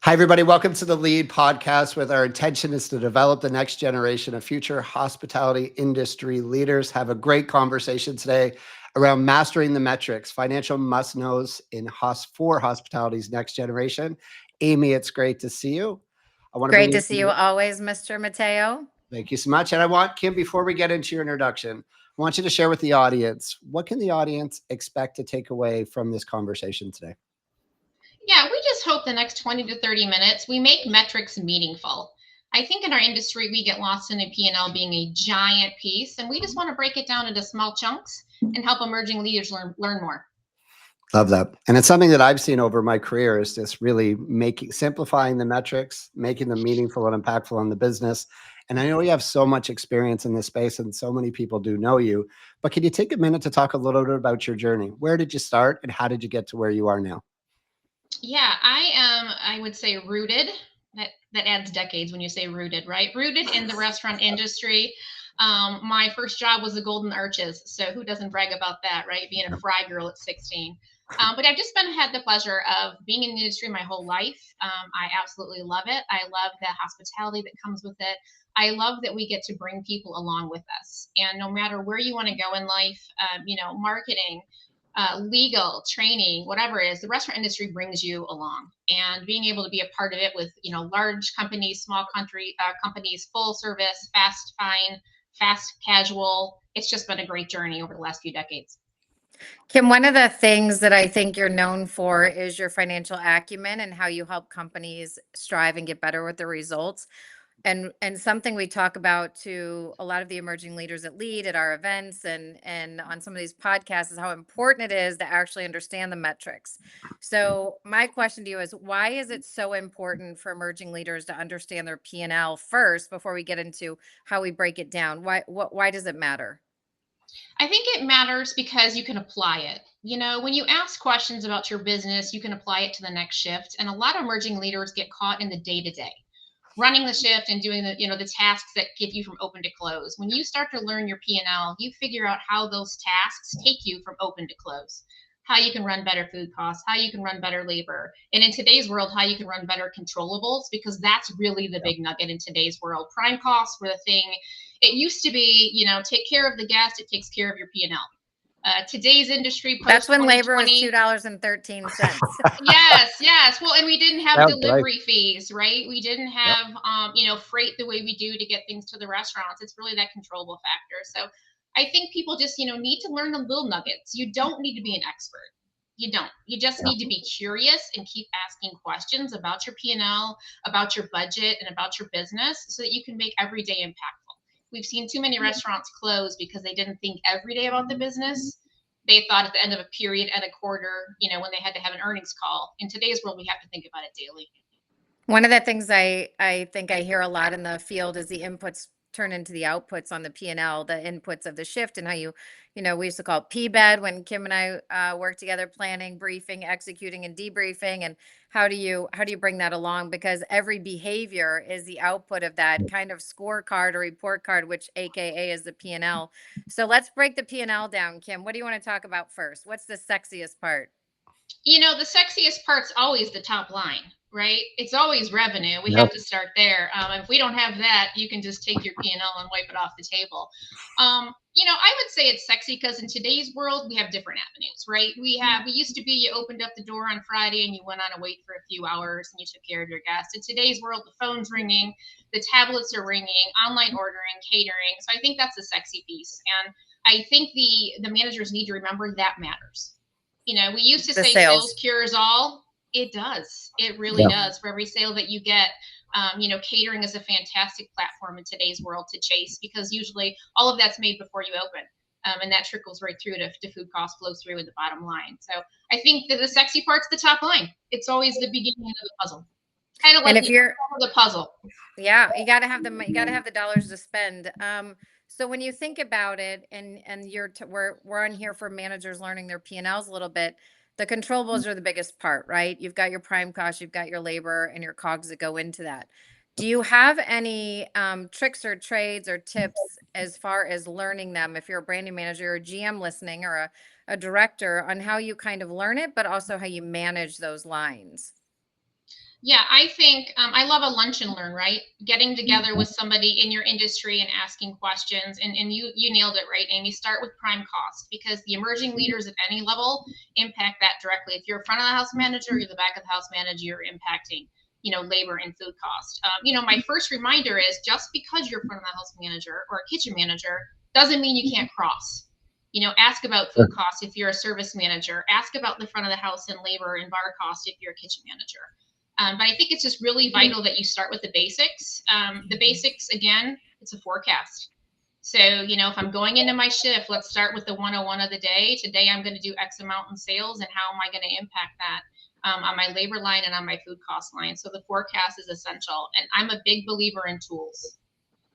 Hi, everybody. Welcome to the Lead Podcast, with our intention is to develop the next generation of future hospitality industry leaders. Have a great conversation today around mastering the metrics, financial must-knows for hospitality's next generation. Amy, it's great to see you. I want to Great bring to you. see you always, Mr. Mateo. Thank you so much. And I want, Kim, before we get into your introduction, I want you to share with the audience, what can the audience expect to take away from this conversation today? Yeah, we just hope the next 20 to 30 minutes we make metrics meaningful. I think in our industry we get lost in a P&L being a giant piece, and we just want to break it down into small chunks and help emerging leaders learn more. Love that. And it's something that I've seen over my career, is just really simplifying the metrics, making them meaningful and impactful on the business. And I know you have so much experience in this space and so many people do know you, but can you take a minute to talk a little bit about your journey? Where did you start and how did you get to where you are now? Yeah, I am, I would say, rooted. That adds decades when you say rooted, right? Rooted in the restaurant industry. My first job was the Golden Arches. So who doesn't brag about that, right? Being a fry girl at 16. But I've just had the pleasure of being in the industry my whole life. I absolutely love it. I love the hospitality that comes with it. I love that we get to bring people along with us. And no matter where you want to go in life, marketing, legal, training, whatever it is, the restaurant industry brings you along. And being able to be a part of it with large companies, small companies, full service, fast fine, fast casual. It's just been a great journey over the last few decades. Kim, one of the things that I think you're known for is your financial acumen and how you help companies strive and get better with their results. And something we talk about to a lot of the emerging leaders that lead at our events and on some of these podcasts is how important it is to actually understand the metrics. So my question to you is, why is it so important for emerging leaders to understand their P&L first before we get into how we break it down? Why does it matter? I think it matters because you can apply it. When you ask questions about your business, you can apply it to the next shift. And a lot of emerging leaders get caught in the day to day, running the shift and doing the tasks that get you from open to close. When you start to learn your P&L, you figure out how those tasks take you from open to close, how you can run better food costs, how you can run better labor, and in today's world, how you can run better controllables, because that's really the big nugget in today's world. Prime costs were the thing. It used to be, take care of the guest, it takes care of your P&L. Today's industry post That's when labor was 2020. $2.13. Yes, yes. Well, and we didn't have That's right. delivery fees, right? We didn't Yep. have freight the way we do to get things to the restaurants. It's really that controllable factor. So I think people just, need to learn the little nuggets. You don't need to be an expert. You don't. You just Yeah. need to be curious and keep asking questions about your P&L, about your budget, and about your business so that you can make every day impactful. We've seen too many restaurants close because they didn't think every day about the business. They thought at the end of a period and a quarter, when they had to have an earnings call. In today's world, we have to think about it daily. One of the things I think I hear a lot in the field is the inputs turn into the outputs on the P&L, the inputs of the shift, and how we used to call it P-bed when Kim and I worked together, planning, briefing, executing, and debriefing. And how do you bring that along? Because every behavior is the output of that kind of scorecard or report card, which AKA is the P&L. So let's break the P&L down, Kim. What do you want to talk about first? What's the sexiest part? The sexiest part's always the top line, right? It's always revenue. We Yep. have to start there. If we don't have that, you can just take your P&L and wipe it off the table. I would say it's sexy because in today's world, we have different avenues, right? We used to be, you opened up the door on Friday and you went on a wait for a few hours and you took care of your guests. In today's world, the phone's ringing, the tablets are ringing, online ordering, catering. So I think that's a sexy piece. And I think the managers need to remember that matters. We used to The say sales sales. cures all. It does. It really does. For every sale that you get, catering is a fantastic platform in today's world to chase, because usually all of that's made before you open. And that trickles right through to food cost flows through in the bottom line. So I think that the sexy part's the top line. It's always the beginning of the puzzle. Kind of And like if you're the puzzle. Yeah, you got to have the dollars to spend. So when you think about it, and we're on here for managers learning their P&Ls a little bit. The controllables are the biggest part, right? You've got your prime cost, you've got your labor and your cogs that go into that. Do you have any tricks or trades or tips as far as learning them? If you're a branding manager or a GM listening, or a director, on how you kind of learn it, but also how you manage those lines? Yeah, I think I love a lunch and learn, right? Getting together with somebody in your industry and asking questions. And you nailed it, right, Amy? Start with prime cost, because the emerging leaders at any level impact that directly. If you're a front of the house manager, you're the back of the house manager, you're impacting, labor and food cost. My first reminder is, just because you're front of the house manager or a kitchen manager doesn't mean you can't cross. Ask about food costs if you're a service manager. Ask about the front of the house and labor and bar cost if you're a kitchen manager. But I think it's just really vital that you start with the basics. The basics, again, it's a forecast. So, if I'm going into my shift, let's start with the 101 of the day. Today, I'm going to do X amount in sales, and how am I going to impact that on my labor line and on my food cost line? So the forecast is essential. And I'm a big believer in tools.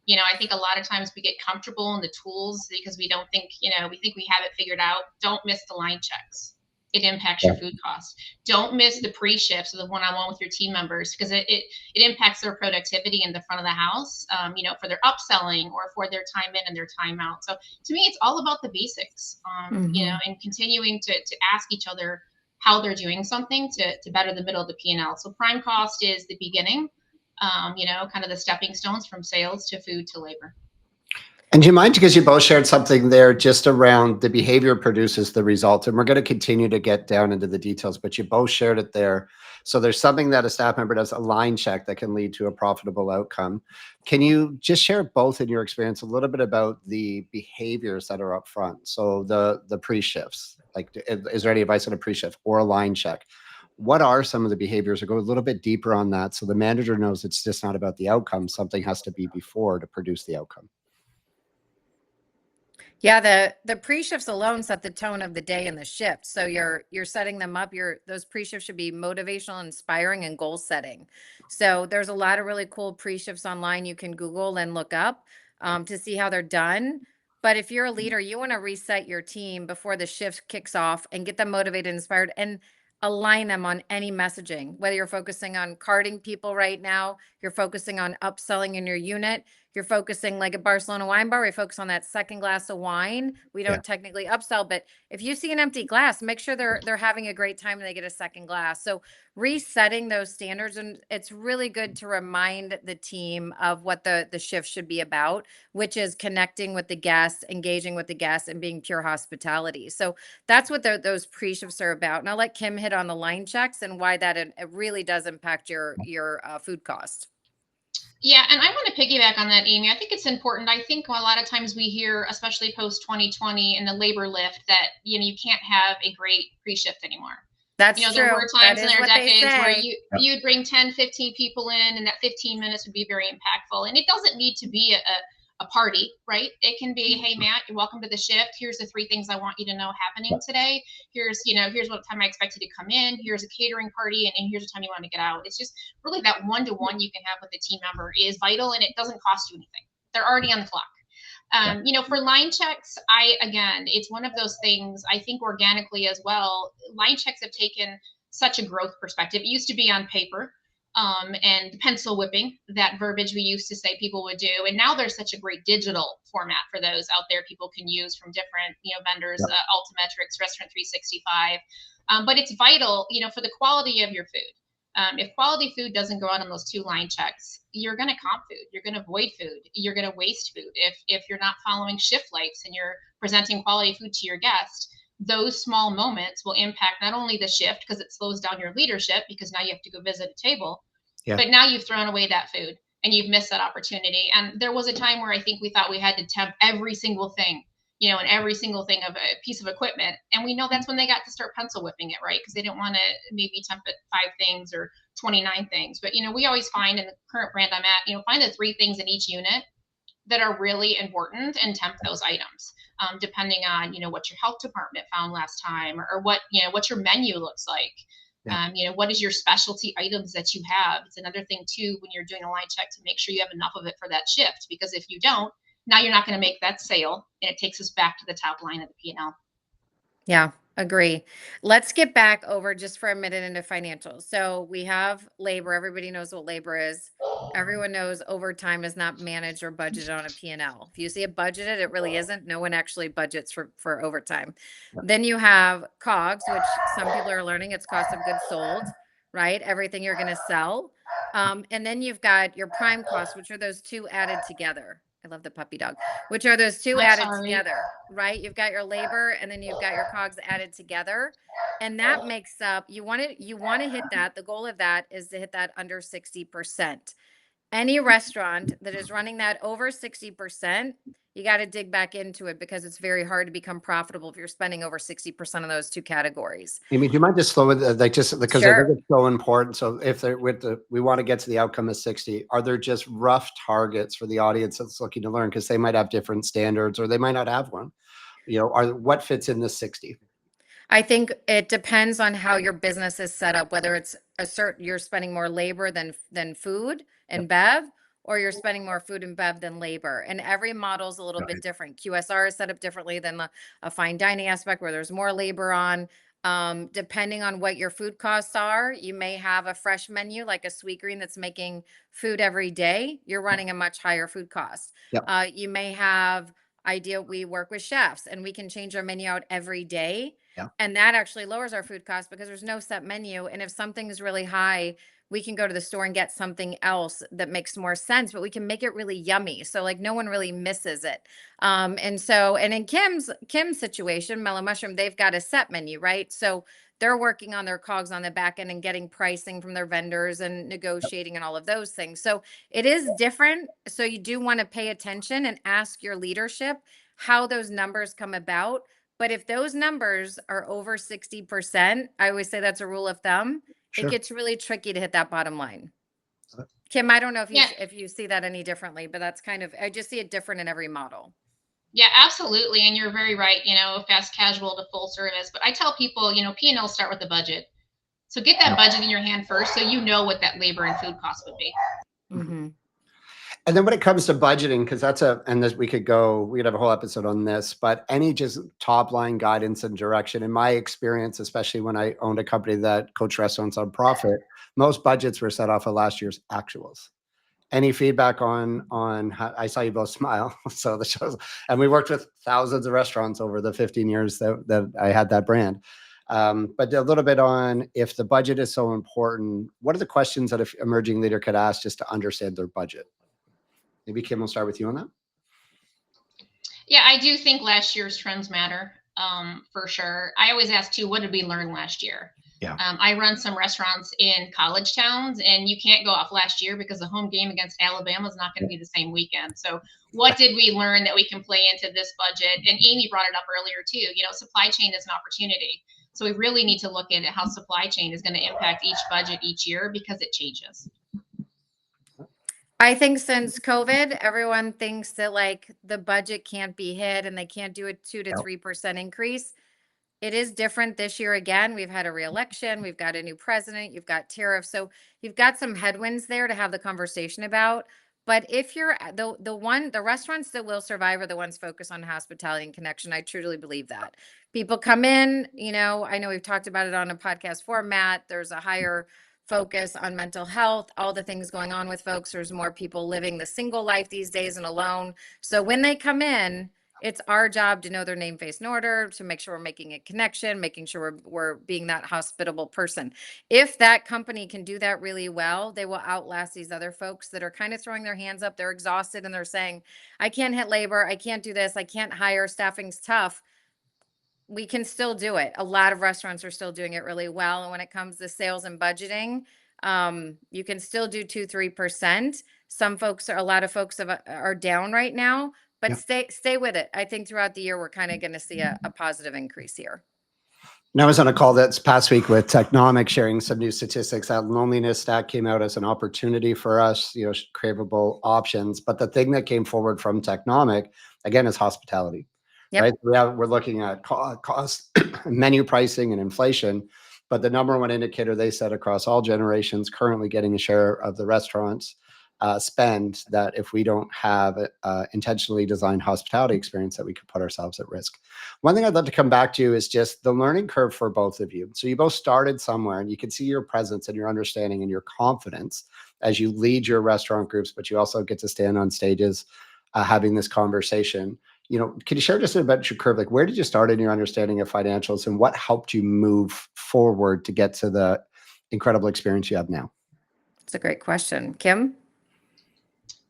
I think a lot of times we get comfortable in the tools because we don't think, we think we have it figured out. Don't miss the line checks. It impacts your food costs. Don't miss the pre-shifts or the one-on-one with your team members, because it impacts their productivity in the front of the house, for their upselling or for their time in and their time out. So to me, it's all about the basics, and continuing to ask each other how they're doing something to better the middle of the P&L. So prime cost is the beginning, kind of the stepping stones from sales to food to labor. And do you mind, because you both shared something there just around the behavior produces the result, and we're going to continue to get down into the details, but you both shared it there. So there's something that a staff member does, a line check, that can lead to a profitable outcome. Can you just share both in your experience a little bit about the behaviors that are up front? So the pre-shifts, like, is there any advice on a pre-shift or a line check? What are some of the behaviors, or go a little bit deeper on that so the manager knows it's just not about the outcome. Something has to be before to produce the outcome. Yeah, the pre-shifts alone set the tone of the day and the shift. So you're setting them up. Those pre-shifts should be motivational, inspiring, and goal setting. So there's a lot of really cool pre-shifts online you can Google and look up to see how they're done. But if you're a leader, you want to reset your team before the shift kicks off and get them motivated, inspired, and align them on any messaging. Whether you're focusing on carding people right now, you're focusing on upselling in your unit, you're focusing like at Barcelona Wine Bar, we focus on that second glass of wine. We don't technically upsell, but if you see an empty glass, make sure they're having a great time and they get a second glass. So resetting those standards, and it's really good to remind the team of what the shift should be about, which is connecting with the guests, engaging with the guests, and being pure hospitality. So that's what those pre-shifts are about. And I'll let Kim hit on the line checks and why that it really does impact your food cost. Yeah, and I want to piggyback on that, Amy. I think it's important. I think a lot of times we hear, especially post 2020 and the labor lift, that you can't have a great pre-shift anymore. That's true. There were times in their decades where you'd bring 10, 15 people in, and that 15 minutes would be very impactful. And it doesn't need to be a party, right? It can be, hey, Matt, you're welcome to the shift. Here's the 3 things I want you to know happening today. Here's what time I expect you to come in. Here's a catering party, and here's the time you want to get out. It's just really that one-to-one you can have with a team member is vital, and it doesn't cost you anything. They're already on the clock. For line checks, it's one of those things, I think organically as well, line checks have taken such a growth perspective. It used to be on paper, and pencil whipping, that verbiage we used to say people would do. And now there's such a great digital format for those out there people can use from different, vendors, Altimetrics, Restaurant 365. But it's vital, for the quality of your food. If quality food doesn't go out on those 2 line checks, you're going to comp food. You're going to void food. You're going to waste food. If you're not following shift lights and you're presenting quality food to your guest, those small moments will impact not only the shift, because it slows down your leadership, because now you have to go visit a table, but now you've thrown away that food and you've missed that opportunity. And there was a time where I think we thought we had to temp every single thing, and every single thing of a piece of equipment. And we know that's when they got to start pencil whipping it, right? Because they didn't want to maybe temp at 5 things or 29 things. But, we always find in the current brand I'm at, find the 3 things in each unit that are really important and temp those items, depending on, what your health department found last time, or what your menu looks like. What is your specialty items that you have? It's another thing too, when you're doing a line check, to make sure you have enough of it for that shift, because if you don't, now you're not going to make that sale, and it takes us back to the top line of the P&L. Yeah, agree. Let's get back over just for a minute into financials. So we have labor. Everybody knows what labor is. Everyone knows overtime is not managed or budgeted on a P&L. If you see it budgeted, it really isn't. No one actually budgets for overtime. Then you have COGS, which some people are learning, it's cost of goods sold, right? Everything you're going to sell. And then you've got your prime costs, which are those two added together. I love the puppy dog, which are those two I'm added sorry. together, right? You've got your labor and then you've got your cogs added together. And that makes up, you want to hit that. The goal of that is to hit that under 60%. Any restaurant that is running that over 60%, you got to dig back into it because it's very hard to become profitable if you're spending over 60% of those two categories. Amy, do you mind just slow with like just because I think Sure. it's so important. So if they're we want to get to the outcome of 60, are there just rough targets for the audience that's looking to learn? Because they might have different standards or they might not have one. What fits in the 60? I think it depends on how your business is set up, whether it's you're spending more labor than food Yep. and bev, or you're spending more food and bev than labor. And every model is a little bit Right. different. QSR is set up differently than a fine dining aspect where there's more labor on. Depending on what your food costs are, you may have a fresh menu like a Sweetgreen that's making food every day. You're running a much higher food cost. Yep. You may have we work with chefs and we can change our menu out every day, Yeah. and that actually lowers our food costs because there's no set menu. And if something is really high, we can go to the store and get something else that makes more sense, but we can make it really yummy. So like no one really misses it. And in Kim's situation, Mellow Mushroom, they've got a set menu, right? So they're working on their cogs on the back end and getting pricing from their vendors and negotiating and all of those things. So it is different. So you do want to pay attention and ask your leadership how those numbers come about. But if those numbers are over 60%, I always say that's a rule of thumb. It Sure. gets really tricky to hit that bottom line. Uh, Kim, I don't know if Yeah. you see that any differently, but that's I just see it different in every model. Yeah, absolutely. And you're very right, fast casual to full service. But I tell people, P&L start with the budget. So get that budget in your hand first so you know what that labor and food cost would be. Mm-hmm. And then when it comes to budgeting, because we could have a whole episode on this, but any just top line guidance and direction, in my experience, especially when I owned a company that coached restaurants on profit, most budgets were set off of last year's actuals. Any feedback on how, I saw you both smile. So the shows, and we worked with thousands of restaurants over the 15 years that I had that brand. But a little bit on, if the budget is so important, what are the questions that an emerging leader could ask just to understand their budget? Maybe Kim, will start with you on that. Yeah, I do think last year's trends matter, for sure. I always ask too, what did we learn last year? Yeah. I run some restaurants in college towns, and you can't go off last year because the home game against Alabama is not going to be the same weekend. So what did we learn that we can play into this budget? And Amy brought it up earlier too. Supply chain is an opportunity. So we really need to look at how supply chain is going to impact each budget each year because it changes. I think since COVID, everyone thinks that like the budget can't be hit and they can't do a 2 to 3% increase. It is different this year again. We've had a re-election, we've got a new president, you've got tariffs. So you've got some headwinds there to have the conversation about. But if you're the restaurants that will survive are the ones focused on hospitality and connection. I truly believe that. People come in, I know we've talked about it on a podcast format. There's a higher focus on mental health, all the things going on with folks. There's more people living the single life these days and alone. So when they come in, it's our job to know their name, face, and order, to make sure we're making a connection, making sure we're being that hospitable person. If that company can do that really well, they will outlast these other folks that are kind of throwing their hands up. They're exhausted and they're saying, I can't hit labor. I can't do this. I can't hire. Staffing's tough. We can still do it. A lot of restaurants are still doing it really well. And when it comes to sales and budgeting, you can still do 2-3%. A lot of folks are down right now, but Yeah. stay with it. I think throughout the year, we're kind of going to see a positive increase here. And I was on a call this past week with Technomic sharing some new statistics. That loneliness stat came out as an opportunity for us, craveable options. But the thing that came forward from Technomic, again, is hospitality. Yep. Right? We're looking at cost, menu pricing, and inflation. But the number one indicator they said across all generations currently getting a share of the restaurants spend, that if we don't have intentionally designed hospitality experience, that we could put ourselves at risk. One thing I'd love to come back to is just the learning curve for both of you. So you both started somewhere, and you can see your presence and your understanding and your confidence as you lead your restaurant groups, but you also get to stand on stages having this conversation. Can you share just about your curve? Like, where did you start in your understanding of financials, and what helped you move forward to get to the incredible experience you have now? It's a great question. Kim?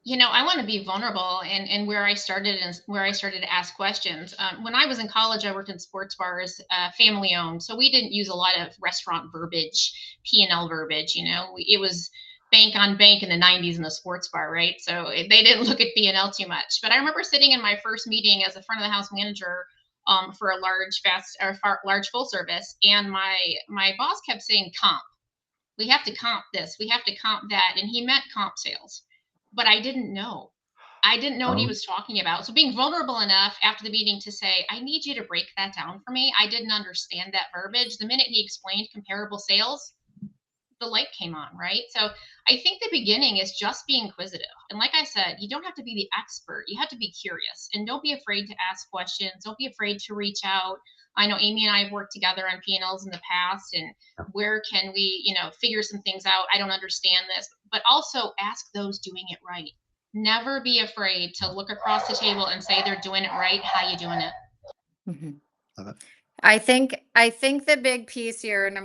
I want to be vulnerable, and where I started to ask questions. When I was in college, I worked in sports bars, family owned. So we didn't use a lot of restaurant verbiage, P&L verbiage. It was bank on bank in the 90s in the sports bar, right? So they didn't look at P&L too much. But I remember sitting in my first meeting as a front of the house manager for a large full service, and my boss kept saying comp. We have to comp this, we have to comp that. And he meant comp sales. But I didn't know. I didn't know what he Oh, was talking about. So being vulnerable enough after the meeting to say, I need you to break that down for me. I didn't understand that verbiage. The minute he explained comparable sales, the light came on, right? So I think the beginning is just being inquisitive. And like I said, you don't have to be the expert. You have to be curious, and don't be afraid to ask questions. Don't be afraid to reach out. I know Amy and I have worked together on P&Ls in the past, and where can we, figure some things out? I don't understand this, but also ask those doing it right. Never be afraid to look across the table and say they're doing it right. How you doing it? Mhm. love it. I think the big piece here, and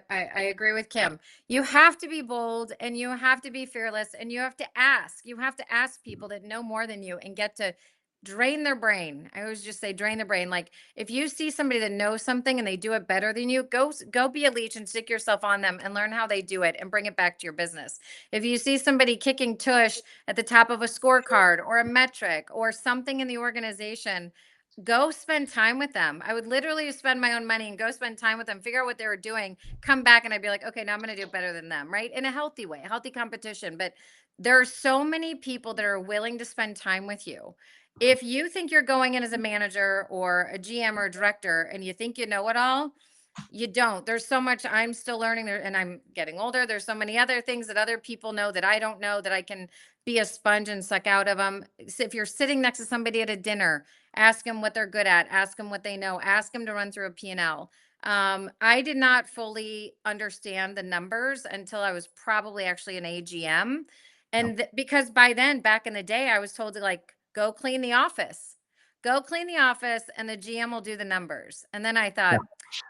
I agree with Kim. You have to be bold, and you have to be fearless, and you have to ask. You have to ask people that know more than you and get to drain their brain. I always just say drain their brain. Like, if you see somebody that knows something and they do it better than you, go be a leech and stick yourself on them and learn how they do it and bring it back to your business. If you see somebody kicking tush at the top of a scorecard or a metric or something in the organization, go spend time with them. I would literally spend my own money and go spend time with them, figure out what they were doing, come back, and I'd be like, okay, now I'm going to do it better than them, right? In a healthy way, healthy competition. But there are so many people that are willing to spend time with you. If you think you're going in as a manager or a GM or a director and you think you know it all, you don't. There's so much I'm still learning there, and I'm getting older. There's so many other things that other people know that I don't know, that I can be a sponge and suck out of them. So if you're sitting next to somebody at a dinner, ask them what they're good at, ask them what they know, ask them to run through a P&L. I did not fully understand the numbers until I was probably actually an AGM. Yeah. And because by then, back in the day, I was told to, like, go clean the office. Go clean the office and the GM will do the numbers. And then I Yeah. thought,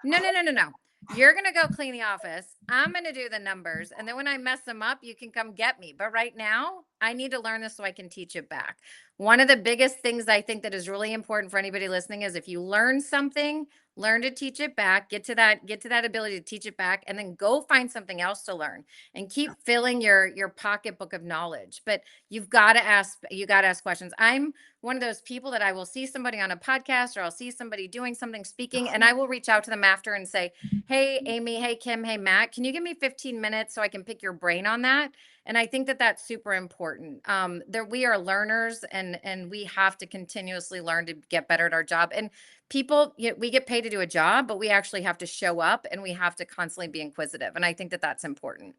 no, no, no, no, no. You're going to go clean the office. I'm going to do the numbers. And then when I mess them up, you can come get me. But right now, I need to learn this so I can teach it back. One of the biggest things I think that is really important for anybody listening is, if you learn something, learn to teach it back, get to that ability to teach it back, and then go find something else to learn and keep filling your pocketbook of knowledge. But you got to ask questions. I'm one of those people that I will see somebody on a podcast, or I'll see somebody doing something, speaking, and I will reach out to them after and say, hey, Amy, hey, Kim, hey, Matt, can you give me 15 minutes so I can pick your brain on that? And I think that that's super important. We are learners, and we have to continuously learn to get better at our job. And people, we get paid to do a job, but we actually have to show up, and we have to constantly be inquisitive. And I think that that's important.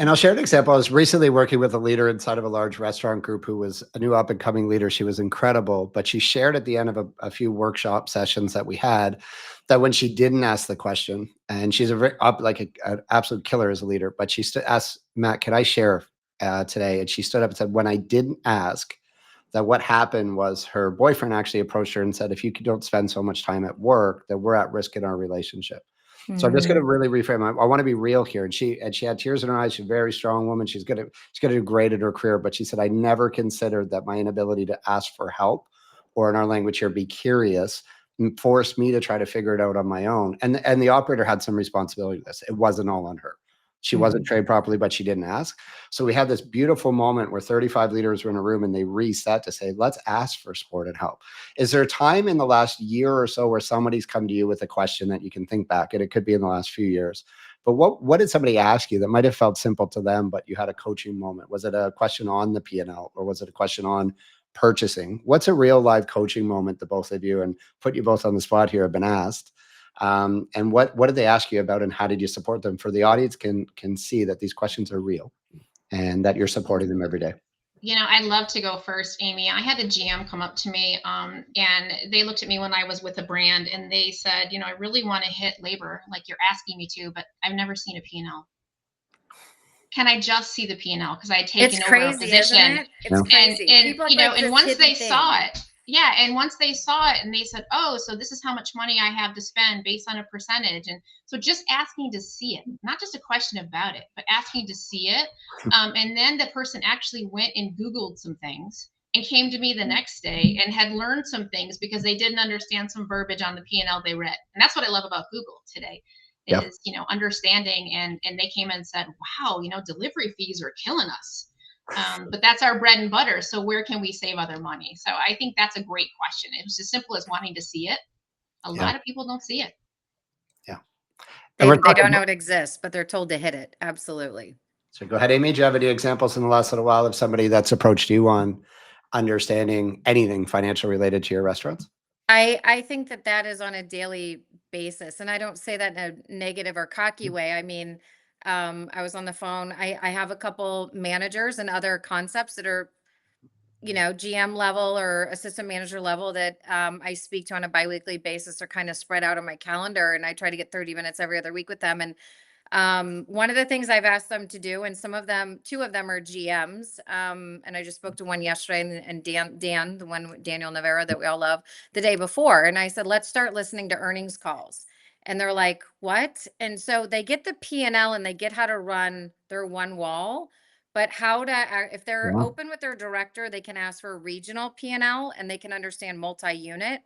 And I'll share an example. I was recently working with a leader inside of a large restaurant group who was a new up and coming leader. She was incredible, but she shared at the end of a few workshop sessions that we had, that when she didn't ask the question, and she's an absolute killer as a leader, but she asked Matt, "Can I share today?" And she stood up and said, "When I didn't ask," that what happened was her boyfriend actually approached her and said, "If you don't spend so much time at work, that we're at risk in our relationship." So I'm just going to really reframe. I want to be real here. And she had tears in her eyes. She's a very strong woman. She's going to do great at her career. But she said, "I never considered that my inability to ask for help, or in our language here, be curious, forced me to try to figure it out on my own." And the operator had some responsibility with this. It wasn't all on her. She wasn't trained properly, but she didn't ask. So we had this beautiful moment where 35 leaders were in a room, and they reset to say, let's ask for support and help. Is there a time in the last year or so where somebody's come to you with a question that you can think back, and it could be in the last few years, but what did somebody ask you that might have felt simple to them, but you had a coaching moment? Was it a question on the P&L, or was it a question on purchasing? What's a real live coaching moment that both of you, and put you both on the spot here, have been asked? And what did they ask you about, and how did you support them? For the audience can see that these questions are real, and that you're supporting them every day. I'd love to go first, Amy. I had a GM come up to me, and they looked at me when I was with a brand, and they said, I really want to hit labor like you're asking me to, but I've never seen a P&L. Can I just see the P&L? Because I had taken It's over a crazy, isn't position. it? It's crazy. And People act like and this once hidden they thing. saw it, Yeah, and once they saw it and they said, "Oh, so this is how much money I have to spend based on a percentage." And so just asking to see it, not just a question about it, but asking to see it. And then the person actually went and Googled some things and came to me the next day and had learned some things because they didn't understand some verbiage on the P&L they read. And that's what I love about Google today Yep. is, understanding, and they came and said, "Wow, delivery fees are killing us." But that's our bread and butter. So where can we save other money? So I think that's a great question. It was as simple as wanting to see it. A Yeah. lot of people don't see it. Yeah. And They, we're they talking. don't know it exists, but they're told to hit it. Absolutely. So go ahead, Amy. Do you have any examples in the last little while of somebody that's approached you on understanding anything financial related to your restaurants? I think that that is on a daily basis, and I don't say that in a negative or cocky way. I mean, I was on the phone. I have a couple managers and other concepts that are, GM level or assistant manager level that I speak to on a biweekly basis. Are kind of spread out on my calendar, and I try to get 30 minutes every other week with them. And one of the things I've asked them to do, and two of them are GMs, and I just spoke to one yesterday, and Dan, the one with Daniel Navarro that we all love, the day before, and I said, let's start listening to earnings calls, and they're like, what? And so they get the P&L and they get how to run their one wall, but if they're Yeah. open with their director, they can ask for a regional P&L and they can understand multi-unit.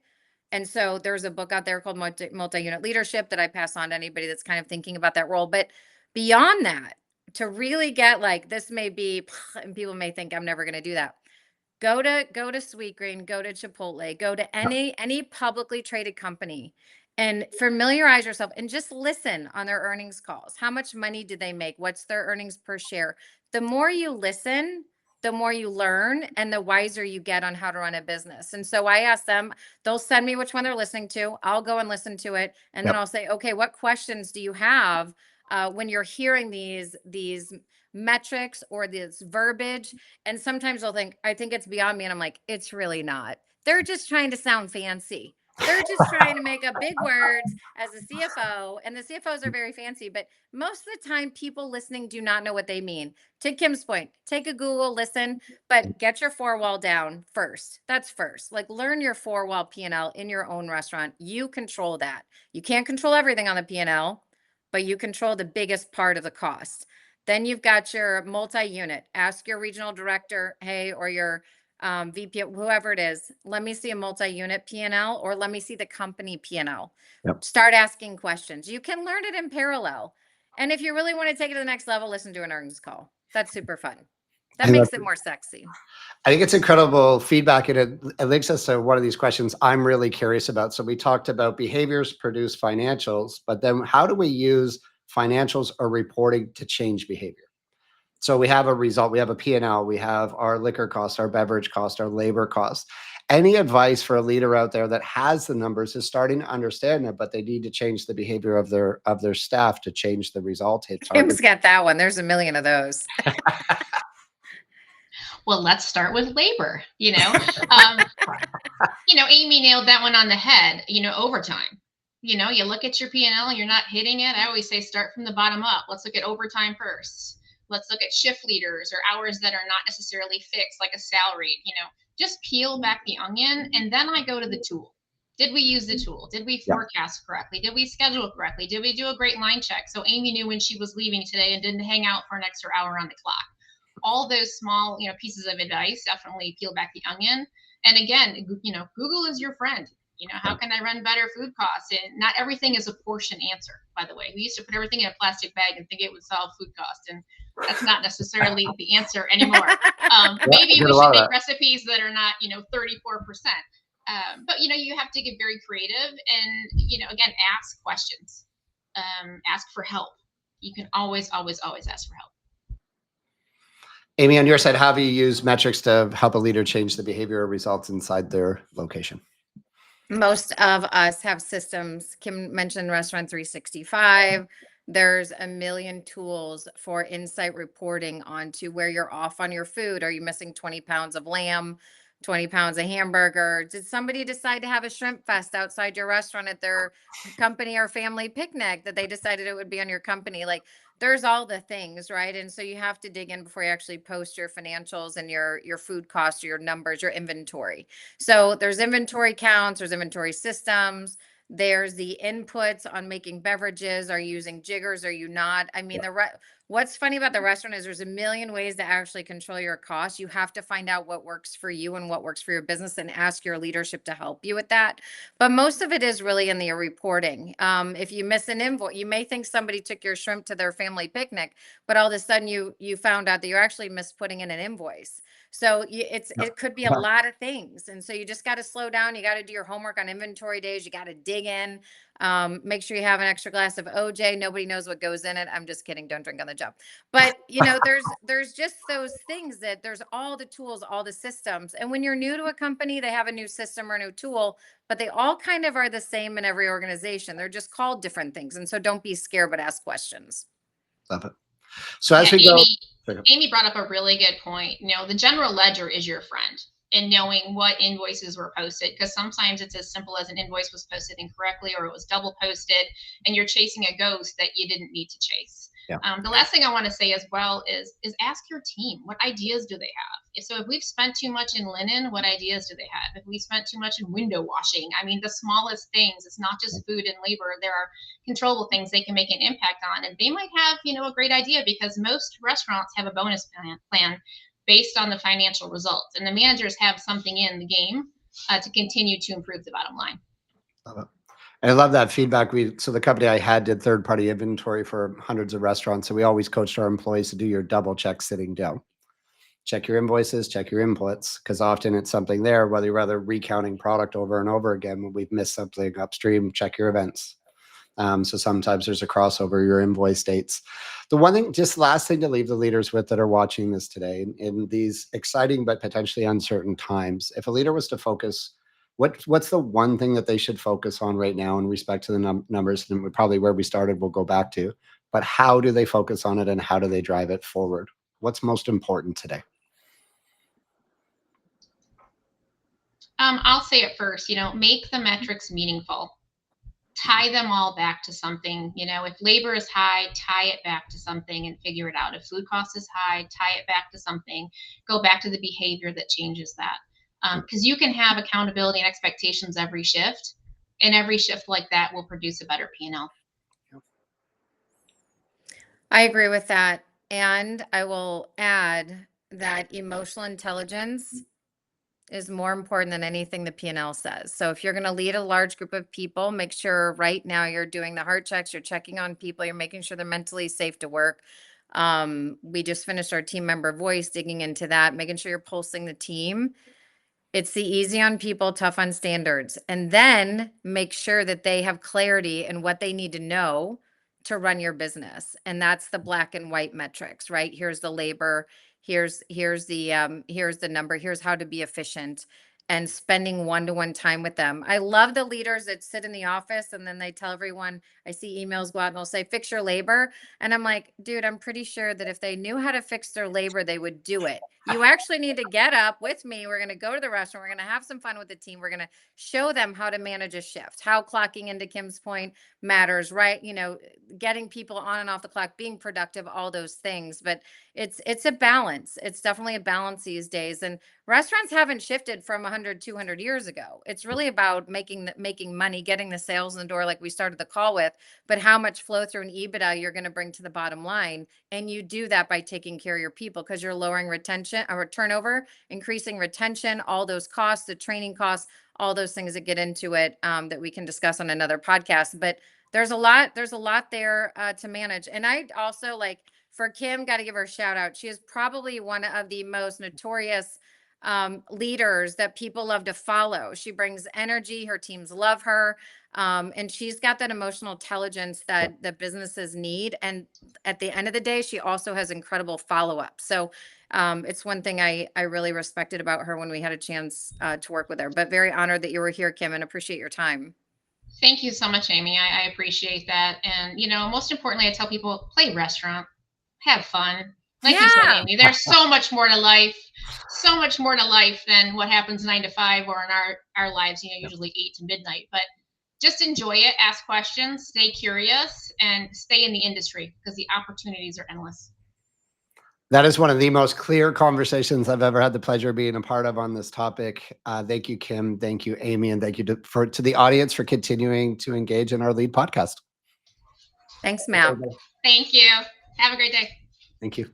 And so there's a book out there called Multi-Unit Leadership that I pass on to anybody that's kind of thinking about that role. But beyond that, to really get like this may be, and people may think I'm never going to do that. Go to Sweetgreen, go to Chipotle, go to any publicly traded company and familiarize yourself and just listen on their earnings calls. How much money did they make? What's their earnings per share? The more you listen, the more you learn and the wiser you get on how to run a business. And so I ask them, they'll send me which one they're listening to. I'll go and listen to it. And then Yep. I'll say, okay, what questions do you have when you're hearing these metrics or this verbiage? And sometimes they'll think, I think it's beyond me. And I'm like, it's really not. They're just trying to sound fancy. They're just trying to make up big words as a CFO. And the CFOs are very fancy, but most of the time, people listening do not know what they mean. To Kim's point, take a Google, listen, but get your four wall down first. That's first. Like learn your four wall P&L in your own restaurant. You control that. You can't control everything on the P&L, but you control the biggest part of the cost. Then you've got your multi-unit. Ask your regional director, hey, or your VP, whoever it is, let me see a multi-unit P&L or let me see the company P&L. Yep. Start asking questions. You can learn it in parallel. And if you really want to take it to the next level, listen to an earnings call. That's super fun. That I makes it more sexy. I think it's incredible feedback, and it links us to one of these questions I'm really curious about. So we talked about behaviors produce financials, but then how do we use financials or reporting to change behavior? So we have a result, we have a P&L, we have our liquor cost, our beverage cost, our labor cost. Any advice for a leader out there that has the numbers, is starting to understand it, but they need to change the behavior of their staff to change the result, hit Kim's target? got that one. There's a million of those. Well, let's start with labor. Amy nailed that one on the head. Overtime. You look at your P&L and you're not hitting it. I always say start from the bottom up. Let's look at overtime first. Let's look at shift leaders or hours that are not necessarily fixed, like a salary. Just peel back the onion, and then I go to the tool. Did we use the tool? Did we Yep. forecast correctly? Did we schedule correctly? Did we do a great line check so Amy knew when she was leaving today and didn't hang out for an extra hour on the clock? All those small, pieces of advice definitely peel back the onion. And again, Google is your friend. How can I run better food costs? And not everything is a portion answer, by the way. We used to put everything in a plastic bag and think it would solve food cost, and that's not necessarily the answer anymore. Maybe we should make recipes that are not, 34%. But you have to get very creative, and again, ask questions, ask for help. You can always, always, always ask for help. Amy, on your side, how have you used metrics to help a leader change the behavior or results inside their location? Most of us have systems. Kim mentioned Restaurant 365. There's a million tools for insight reporting onto where you're off on your food. Are you missing 20 pounds of lamb, 20 pounds of hamburger? Did somebody decide to have a shrimp fest outside your restaurant at their company or family picnic that they decided it would be on your company? Like there's all the things, right? And so you have to dig in before you actually post your financials and your food costs, your numbers, your inventory. So there's inventory counts, there's inventory systems, there's the inputs on making beverages. Are you using jiggers? Are you not? I mean, what's funny about the restaurant is there's a million ways to actually control your costs. You have to find out what works for you and what works for your business and ask your leadership to help you with that. But most of it is really in the reporting. If you miss an invoice, you may think somebody took your shrimp to their family picnic, but all of a sudden you found out that you're actually putting in an invoice. So it could be a lot of things, and so you just got to slow down. You got to do your homework on inventory days. You got to dig in. Make sure you have an extra glass of OJ. Nobody knows what goes in it. I'm just kidding. Don't drink on the job. But there's just those things that there's all the tools, all the systems. And when you're new to a company, they have a new system or a new tool, but they all kind of are the same in every organization. They're just called different things. And so don't be scared, but ask questions. Love it. So as we go, Amy brought up a really good point. The general ledger is your friend in knowing what invoices were posted, because sometimes it's as simple as an invoice was posted incorrectly or it was double posted and you're chasing a ghost that you didn't need to chase. Yeah. The last thing I want to say as well is ask your team, what ideas do they have? So if we've spent too much in linen, what ideas do they have? If we spent too much in window washing, I mean, the smallest things, it's not just food and labor. There are controllable things they can make an impact on. And they might have, a great idea, because most restaurants have a bonus plan based on the financial results. And the managers have something in the game to continue to improve the bottom line. Love it. And I love that feedback. So the company I had did third-party inventory for hundreds of restaurants. So we always coached our employees to do your double check sitting down. Check your invoices, check your inputs, because often it's something there, whether you're rather recounting product over and over again, when we've missed something upstream, check your events. So sometimes there's a crossover, your invoice dates. The one thing, just last thing to leave the leaders with that are watching this today in these exciting but potentially uncertain times, if a leader was to focus, what's the one thing that they should focus on right now in respect to the numbers? And probably where we started, we'll go back to, but how do they focus on it and how do they drive it forward? What's most important today? I'll say it first, make the metrics meaningful. Tie them all back to something. If labor is high, tie it back to something and figure it out. If food cost is high, tie it back to something. Go back to the behavior that changes that. Because you can have accountability and expectations every shift, and every shift like that will produce a better P&L. I agree with that. And I will add that emotional intelligence is more important than anything the P&L says. So if you're going to lead a large group of people, make sure right now you're doing the heart checks, you're checking on people, you're making sure they're mentally safe to work. We just finished our team member voice, digging into that, making sure you're pulsing the team. It's the easy on people, tough on standards. And then make sure that they have clarity in what they need to know to run your business. And that's the black and white metrics, right? Here's the labor, here's the number, here's how to be efficient, and spending one-to-one time with them. I love the leaders that sit in the office and then they tell everyone, I see emails go out and they'll say, fix your labor. And I'm like, dude, I'm pretty sure that if they knew how to fix their labor, they would do it. You actually need to get up with me. We're going to go to the restaurant. We're going to have some fun with the team. We're going to show them how to manage a shift, how clocking into Kim's point matters, right? Getting people on and off the clock, being productive, all those things. But it's a balance. It's definitely a balance these days. And restaurants haven't shifted from 100, 200 years ago. It's really about making money, getting the sales in the door like we started the call with, but how much flow through and EBITDA you're going to bring to the bottom line. And you do that by taking care of your people, because you're lowering retention or turnover, increasing retention, all those costs, the training costs, all those things that get into it that we can discuss on another podcast. But there's a lot there to manage. And I also, like, for Kim, got to give her a shout out. She is probably one of the most notorious leaders that people love to follow. She brings energy. Her teams love her. And she's got that emotional intelligence that the businesses need. And at the end of the day, she also has incredible follow-up. So it's one thing I really respected about her when we had a chance to work with her. But very honored that you were here, Kim, and appreciate your time. Thank you so much, Amy. I appreciate that. And, most importantly, I tell people, play restaurant, have fun. Like you said, Amy, there's so much more to life than what happens 9 to 5, or in our lives, usually 8 to midnight. But just enjoy it, ask questions, stay curious, and stay in the industry because the opportunities are endless. That is one of the most clear conversations I've ever had the pleasure of being a part of on this topic. Thank you, Kim. Thank you, Amy. And thank you to the audience for continuing to engage in our lead podcast. Thanks, Matt. Thank you. Have a great day. Thank you.